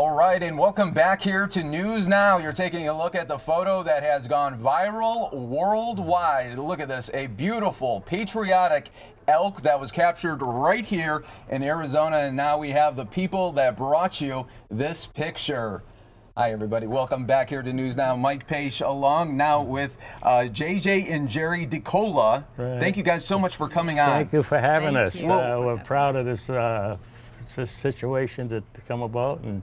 All right, and welcome back here to News Now. You're taking a look at the photo that has gone viral worldwide. Look at this, a beautiful patriotic elk that was captured right here in Arizona, and now we have the people that brought you this picture. Hi, everybody. Welcome back here to News Now. Mike Page along now with JJ and Jerry DeCola. Right. Thank you guys so much for coming on. Thank you for having us. We're proud of this situation to come about, and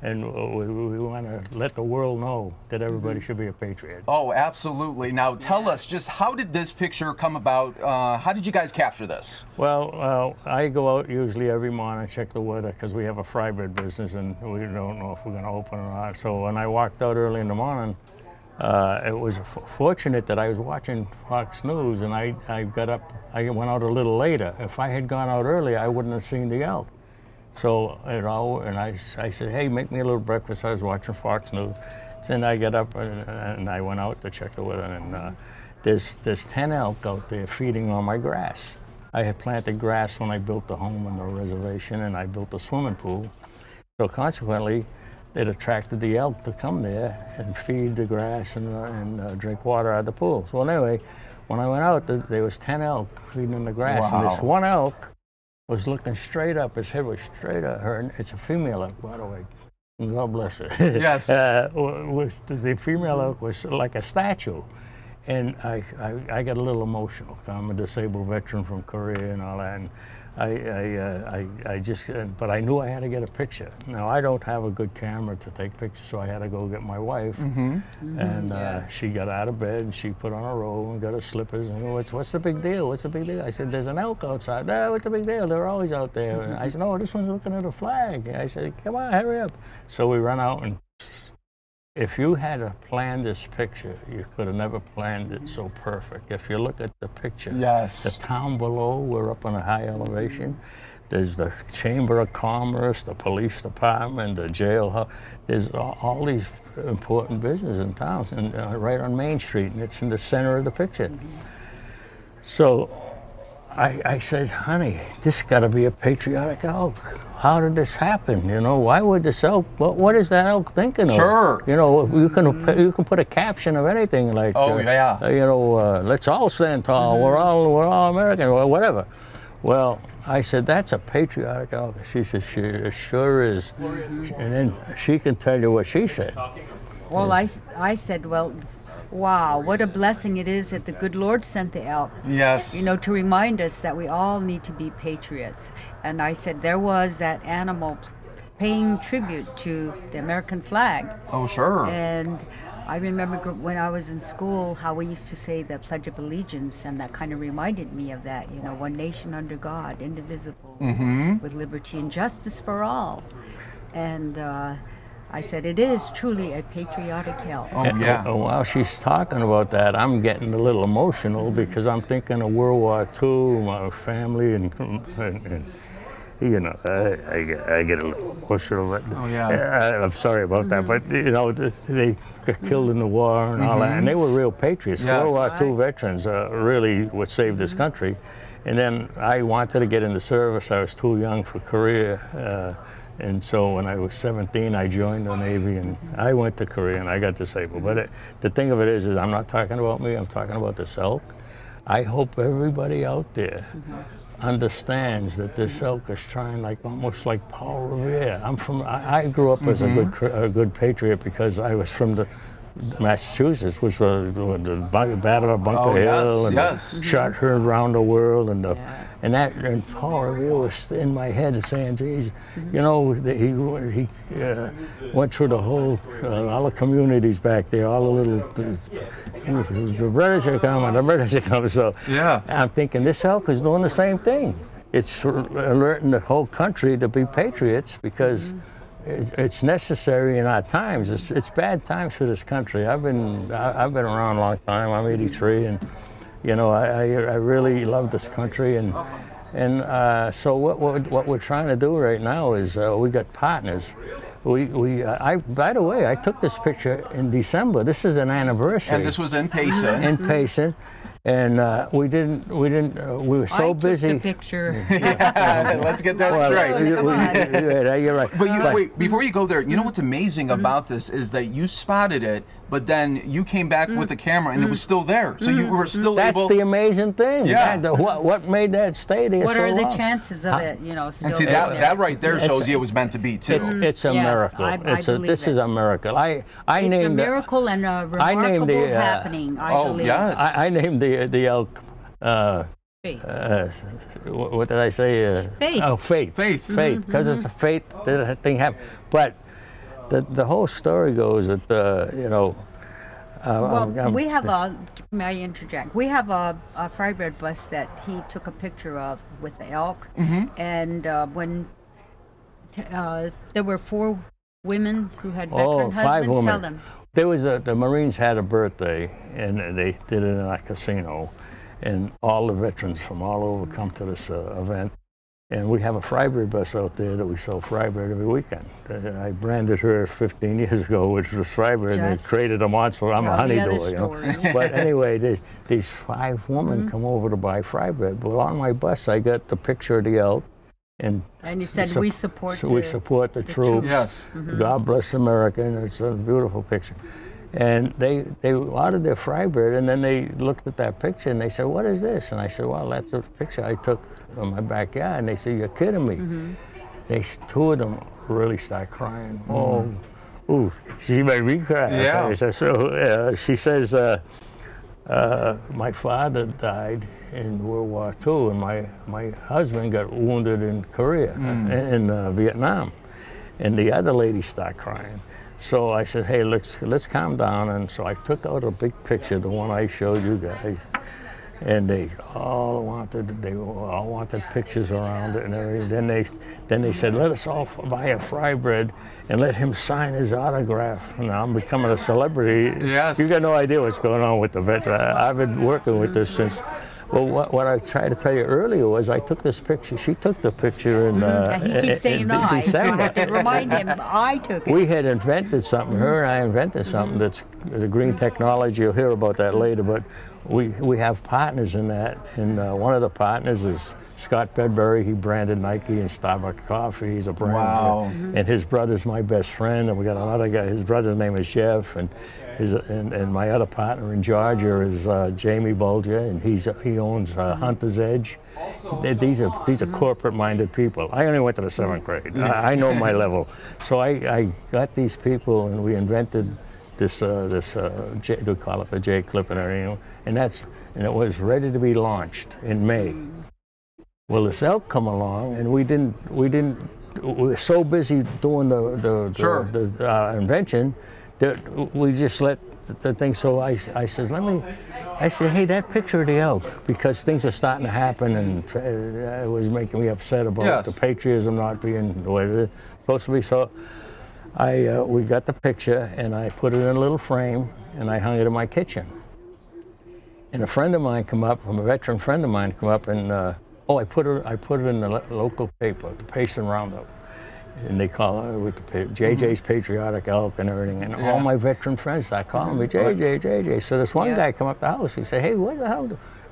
we want to let the world know that everybody should be a patriot. Oh, absolutely. Now, tell us, just how did this picture come about? How did you guys capture this? Well, I go out usually every morning, check the weather, because we have a fry bread business, and we don't know if we're going to open or not. So when I walked out early in the morning, it was fortunate that I was watching Fox News, and I got up. I went out a little later. If I had gone out early, I wouldn't have seen the elk. So, and I said, hey, make me a little breakfast. I was watching Fox News. Then I got up and I went out to check the weather, and there's 10 elk out there feeding on my grass. I had planted grass when I built the home and the reservation, and I built a swimming pool. So consequently, it attracted the elk to come there and feed the grass and drink water out of the pool. So anyway, when I went out, there was 10 elk feeding in the grass. Wow. And this one elk was looking straight up. His head was straight at her. And it's a female elk, by the way. God bless her. Yes. The female elk was like a statue. And I got a little emotional. I'm a disabled veteran from Korea and all that. And I just, but I knew I had to get a picture. Now, I don't have a good camera to take pictures, so I had to go get my wife. And she got out of bed, and she put on a robe and got her slippers. And what's the big deal? What's the big deal? I said, there's an elk outside. No, what's the big deal? They're always out there. And I said, no, this one's looking at a flag. And I said, come on, hurry up. So we ran out, and if you had to plan this picture, you could have never planned it so perfect. If you look at the picture, yes, the town below, we're up on a high elevation. There's the Chamber of Commerce, the police department, the jail. There's all these important businesses in town, and right on Main Street, and it's in the center of the picture. So I said, honey, this got to be a patriotic elk. How did this happen? You know, why would this elk? What is that elk thinking of? Sure. You know, you can put a caption of anything like, you know, let's all stand tall. We're all American, or whatever. Well, I said, that's a patriotic elk. She said, it sure is. And then she can tell you what she said. Well, I said, well, wow, what a blessing it is that the good Lord sent the elk. Yes. You know, to remind us that we all need to be patriots. And I said there was that animal paying tribute to the American flag. Oh, sure. And I remember when I was in school how we used to say the Pledge of Allegiance, and that kind of reminded me of that. You know, one nation under God, indivisible, with liberty and justice for all. And I said, it is truly a patriotic elk. Oh, yeah. And while she's talking about that, I'm getting a little emotional because I'm thinking of World War II, my family, and you know, I get a little emotional. But, oh, yeah. I'm sorry about that, but, you know, they got killed in the war and all that, and they were real patriots. Yes. World War II veterans really what saved this country. And then I wanted to get into service. I was too young for Korea. And so when I was 17, I joined the Navy, and I went to Korea, and I got disabled. But the thing of it is I'm not talking about me, I'm talking about this elk. I hope everybody out there understands that this elk is trying almost like Paul Revere. I grew up as a good patriot because I was from the Massachusetts, which was the Battle of Bunker Hill, and shot heard around the world, and Paul Revere was in my head saying, geez, you know, he went through the whole, all the communities back there, all the little, the British are coming, the British are coming. So I'm thinking this elk is doing the same thing. It's alerting the whole country to be patriots because it's necessary in our times. It's bad times for this country. I've been around a long time. I'm 83, and you know I really love this country, and so what we're trying to do right now is we got partners. By the way, I took this picture in December. This is an anniversary. And this was in Payson. In Payson. And we were so I busy. took the picture. Yeah, let's get that straight. You're right. But wait, before you go there, you know what's amazing about this is that you spotted it, but then you came back with the camera and it was still there. So you were still That's able. the amazing thing. Yeah. What made that stay there What so are the long? chances of it, you know, still And see, being there? that right there shows you it was meant to be, too. It's a Yes, miracle. I believe This is it. a miracle. I It's named a miracle and a remarkable happening, I believe. yes. I named the elk. Faith. What did I say? Faith. Oh, faith. Faith. Faith. Because it's a faith that a thing happened. But the whole story goes that you know. Well, we have may I interject? We have a Frybread bus that he took a picture of with the elk. And when there were 4 women who had veteran 5 husbands, women. tell them. There was the Marines had a birthday, and they did it in a casino, and all the veterans from all over come to this event. And we have a Frybread bus out there that we sell Frybread every weekend. I branded her 15 years ago, which was Frybread, and it created a monster. I'm a honeydew, you know. But anyway, these 5 women come over to buy Frybread. But on my bus, I got the picture of the elk. And you said we support the troops. Yes. God bless America, and it's a beautiful picture. And they ordered their Frybread, and then they looked at that picture and they said, "What is this?" And I said, "Well, that's a picture I took in my backyard." And they said, "You're kidding me." 2 of them really start crying. Ooh, she made me cry. Yeah. So she says, my father died in World War II, and my husband got wounded in Korea, in Vietnam. And the other lady started crying. So I said, "Hey, let's calm down." And so I took out a big picture, the one I showed you guys, and they all wanted pictures around it and everything. Then they said, "Let us all buy a Frybread and let him sign his autograph." And I'm becoming a celebrity. Yes. You got no idea what's going on with the veteran. I've been working with this since. Well, what I tried to tell you earlier was I took this picture. She took the picture in He keeps saying in I, so I December. have to remind him I took it. We had invented something. Her and I invented something that's the green technology. You'll hear about that later. But we have partners in that, and one of the partners is Scott Bedbury. He branded Nike and Starbucks coffee. He's a brand. Wow. And his brother's my best friend. And we got another guy. His brother's name is Jeff. And my other partner in Georgia is Jamie Bulger, and he owns Hunter's Edge. These are corporate-minded people. I only went to the 7th grade. I know my level. So I got these people, and we invented this they call it the J clip and everything, and it was ready to be launched in May. Well, this elk come along, and we were so busy doing the invention that we just let the thing. So I said, hey, that picture of the elk, because things are starting to happen, and it was making me upset about the patriotism not being the way it is supposed to be. So we got the picture, and I put it in a little frame, and I hung it in my kitchen. And a friend of mine come up, a veteran friend of mine come up, and I put it in the local paper, the Payson Roundup. And they call it with the JJ's Patriotic Elk and everything. And all my veteran friends start calling me JJ. So this one guy come up the house. He said, "Hey, what the hell?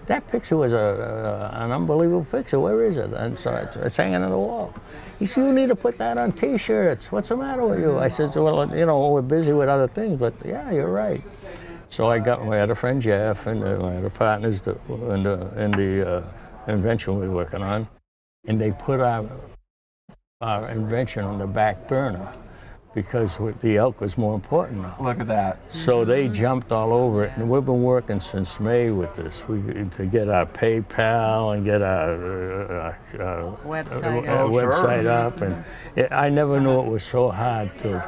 That picture was an unbelievable picture. Where is it?" And so it's hanging on the wall. He said, "You need to put that on T-shirts. What's the matter with you?" I said, "Well, we're busy with other things, but yeah, you're right." So I got my other friend Jeff and my other partners in the invention we were working on, and they put our invention on the back burner because the elk was more important now. Look at that. So they jumped all over it, and we've been working since May with this to get our PayPal and get our website up. And I never knew it was so hard to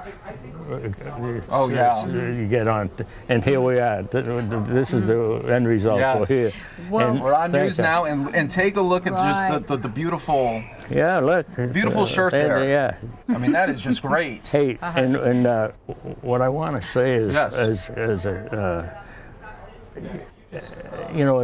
get on. And here we are. This is the end result. Yes. We're here. Well, we're on news now, and take a look at just the beautiful. Yeah, look. Beautiful shirt there. Yeah. I mean, that is just great. Hey, and what I want to say is, as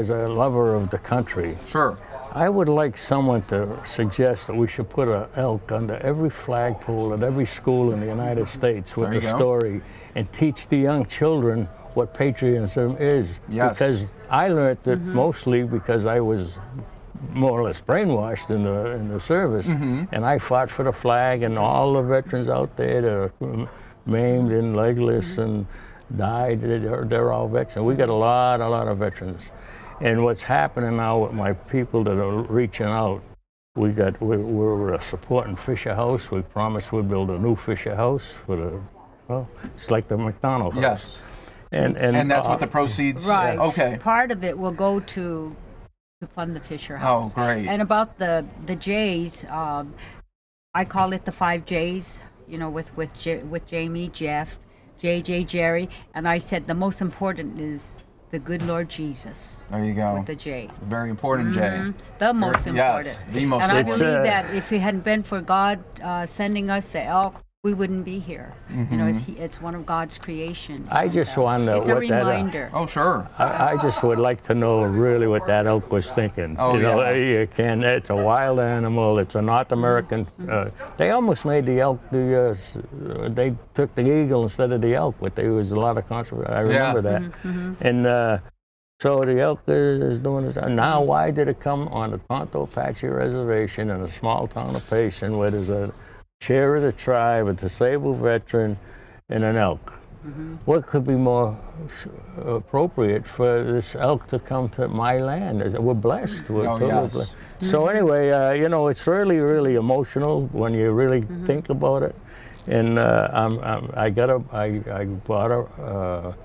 a lover of the country, sure, I would like someone to suggest that we should put an elk under every flagpole at every school in the United States with the story, and teach the young children what patriotism is. Yes. Because I learned it mostly because I was more or less brainwashed in the service, and I fought for the flag, and all the veterans out there that are maimed and legless and died, they're all veterans. We got a lot of veterans. And what's happening now with my people that are reaching out, we're supporting Fisher House. We promised we'd build a new Fisher House it's like the McDonald House. Yes. And that's what the proceeds. Right. Okay. Part of it will go to fund the Fisher House. Oh, great. And about the J's, I call it the 5 J's. You know, with Jamie, Jeff, JJ, Jerry, and I said the most important is the good Lord Jesus. There you go. With the J. Very important, Jay. The most important. Yes, the most and important. I believe that if it hadn't been for God sending us the elk, we wouldn't be here. You know, it's one of God's creation. I just wonder it's a what that. reminder. Oh, sure. I just would like to know really what that elk was thinking. Oh, you know, yeah. It's a wild animal. It's a North American. They almost made the elk. They took the eagle instead of the elk, but there was a lot of controversy. I remember that. And so the elk is doing it. Now, why did it come on the Tonto Apache Reservation in a small town of Payson, where there's a chair of the tribe, a disabled veteran, and an elk? What could be more appropriate for this elk to come to my land? We're blessed. We're totally blessed. So anyway, you know, it's really, really emotional when you really think about it. And I bought a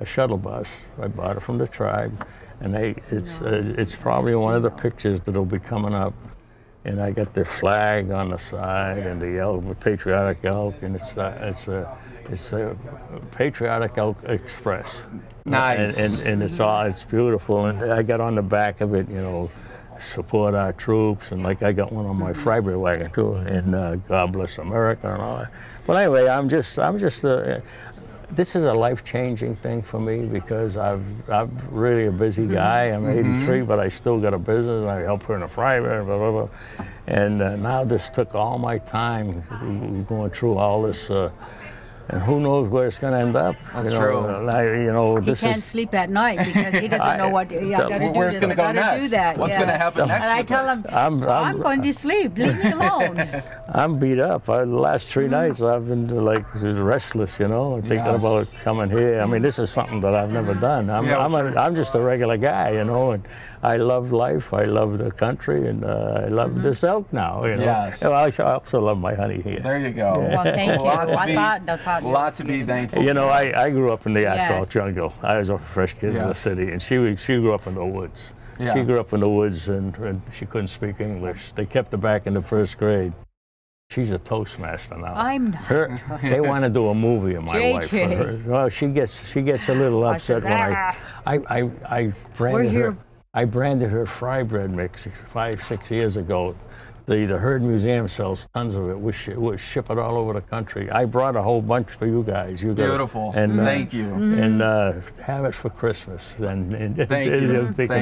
shuttle bus. I bought it from the tribe, and it's probably one of the pictures that'll be coming up. And I got the flag on the side and the elk, the Patriotic Elk, and it's a Patriotic Elk Express. Nice. And it's beautiful. And I got on the back of it, you know, support our troops, and like I got one on my Freiburg wagon too, and God bless America and all that. But anyway, I'm just this is a life-changing thing for me because I'm really a busy guy. I'm 83, but I still got a business. I help her in a Freiburg, blah, blah, blah. And now this took all my time going through all this. And who knows where it's going to end up? That's true. He can't sleep at night because he doesn't know what I got to do. Where it's going to go next? What's going to happen next? And I tell him, I'm going to sleep. Leave me alone. I'm beat up. The last 3 nights I've been like restless, you know, thinking about coming here. I mean, this is something that I've never done. I'm just a regular guy, you know, and I love life. I love the country, and I love this elk now. You know. Yes. Well, I also love my honey here. There you go. Well, thank you. A lot to be thankful. You know, I grew up in the asphalt jungle. I was a fresh kid in the city, and she grew up in the woods. Yeah. She grew up in the woods, and she couldn't speak English. They kept her back in the 1st grade. She's a Toastmaster now. I'm not. They want to do a movie of my wife. For her. Well, she gets a little upset when I branded her. I branded her fry bread mix 5-6 years ago. The Herd Museum sells tons of it. We ship it all over the country. I brought a whole bunch for you guys. Beautiful. And, thank you. And have it for Christmas. And thank you. Thank you.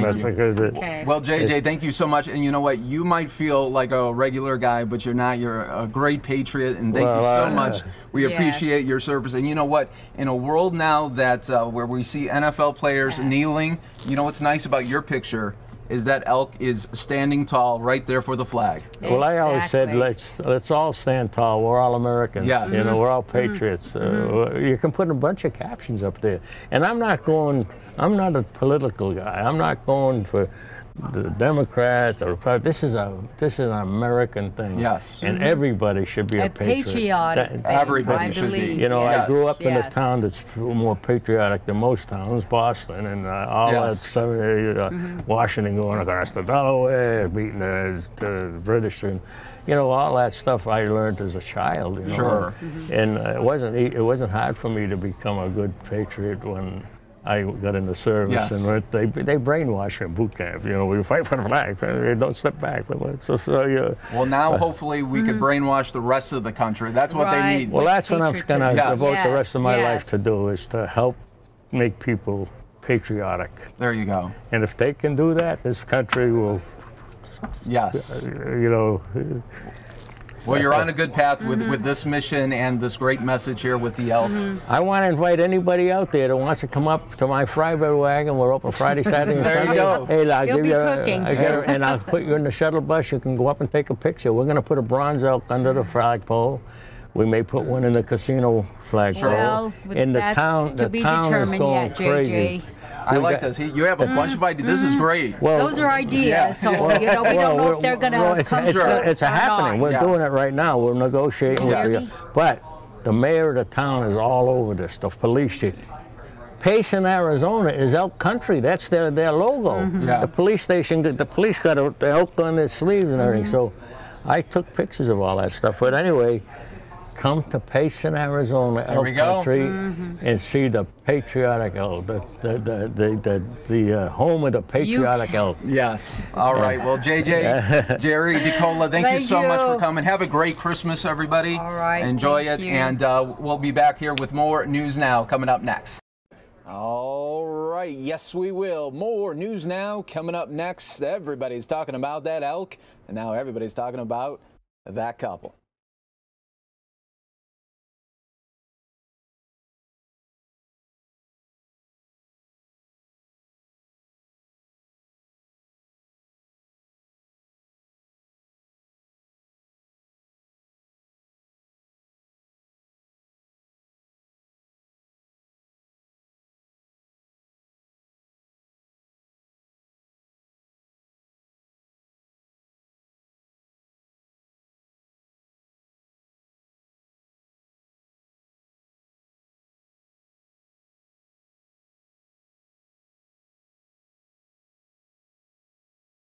Okay. Well, JJ, thank you so much. And you know what? You might feel like a regular guy, but you're not. You're a great patriot. And thank you so much. We appreciate your service. And you know what? In a world now that where we see NFL players kneeling, you know what's nice about your picture is that elk is standing tall right there for the flag. Well, I always said let's all stand tall. We're all Americans. Yes. You know, we're all patriots. You can put a bunch of captions up there. And I'm not a political guy. I'm not going for the Democrats or Republicans. This is an American thing. Yes. And everybody should be a patriot. Patriotic. Everybody should be. You know, I grew up in a town that's more patriotic than most towns, Boston, and all that stuff. Washington going across the Delaware, beating the British, and you know, all that stuff I learned as a child. You know? Sure. And it wasn't hard for me to become a good patriot when I got in the service. Yes. And they brainwash you in boot camp. You know, we fight for the flag. Don't step back. Well, now hopefully we could brainwash the rest of the country. That's what they need. Well, that's what I'm going to devote the rest of my life to do, is to help make people patriotic. There you go. And if they can do that, this country will. Yes. You know. Well, you're on a good path with this mission and this great message here with the elk. I want to invite anybody out there that wants to come up to my fry bread wagon. We're open Friday, Saturday, and There Sunday. you go. Hey, I'll You'll give be you cooking. and I'll put you in the shuttle bus. You can go up and take a picture. We're going to put a bronze elk under the flagpole. We may put one in the casino flagpole. Well, in the that's town, to the be town is determined going yet, crazy. JJ. I like this. You have a bunch of ideas. This is great. Well, Those are ideas, Yeah. so we don't know if they're going to it's, come it's, true it's or happening. not. We're Yeah. doing it right now. We're negotiating with Yes. but the mayor of the town is all over this. The police chief. Payson, Arizona is elk country. That's their logo. Yeah. The police station, the police got the elk on their sleeves and everything. So I took pictures of all that stuff. But anyway, come to Payson, Arizona, elk we go. country, and see the patriotic elk, the home of the patriotic elk. Yes. All right. Well, JJ, Jerry, DeCola, thank you Thank so much you. for coming. Have a great Christmas, everybody. All right, Enjoy thank it. you. And we'll be back here with more News Now coming up next. All right. Yes, we will. More News Now coming up next. Everybody's talking about that elk, and now everybody's talking about that couple.